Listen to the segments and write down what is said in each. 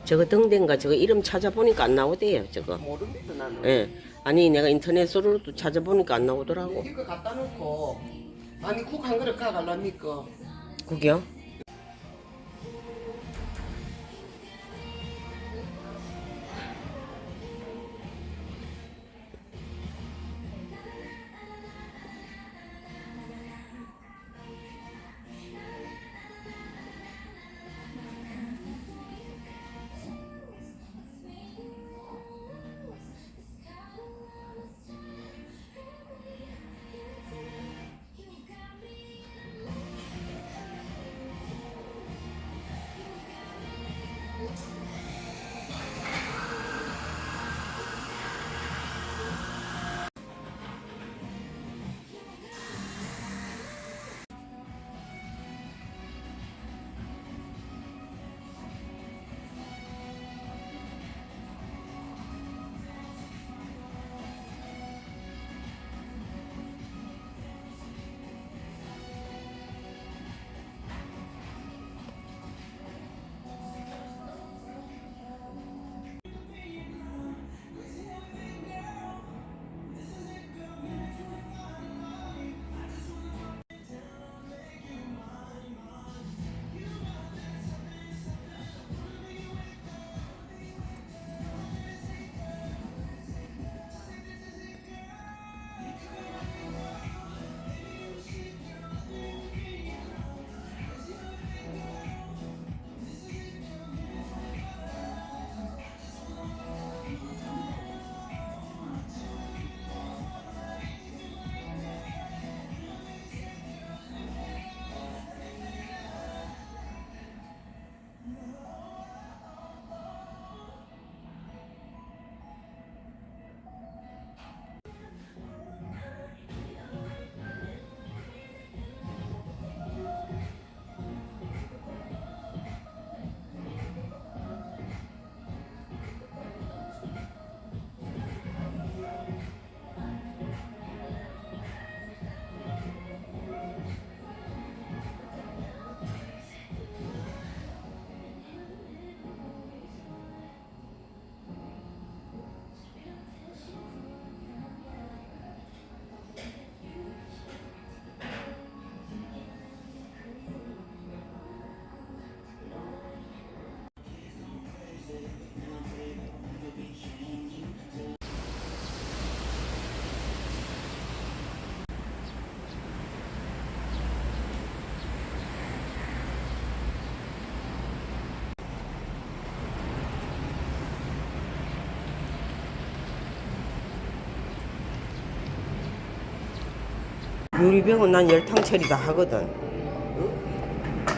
저거 등대인가 저거 이름 찾아보니까 안 나오대요 저거. 모릅니다 나는. 예. 아니 내가 인터넷으로도 찾아보니까 안 나오더라고. 이거 갖다 놓고 아니 국 한 그릇 가갈랍니까? 그게요? 유리병은 난 열탕 처리 다 하거든.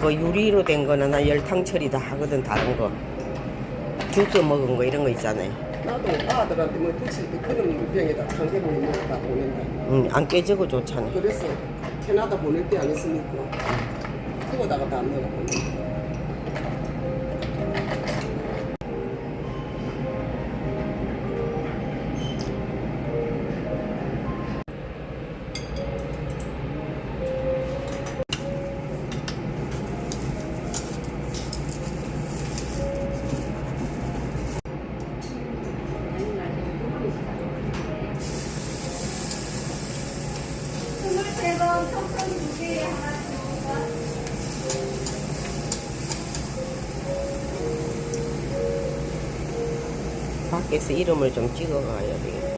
그 유리로 된 거는 난 열탕 처리 다 하거든. 다른 거 주스 먹은 거 이런 거 있잖아요. 나도 아들한테 뭐 붙일 때 그런 병에다 참깨물이 먹다 보낸다. 안 깨지고 좋잖아요. 그래서 캐나다 보낼 때 안 했으니까 그거다가 다 안 넣어 보낸다. 밖에서 이름을 좀 찍어가야 되겠다.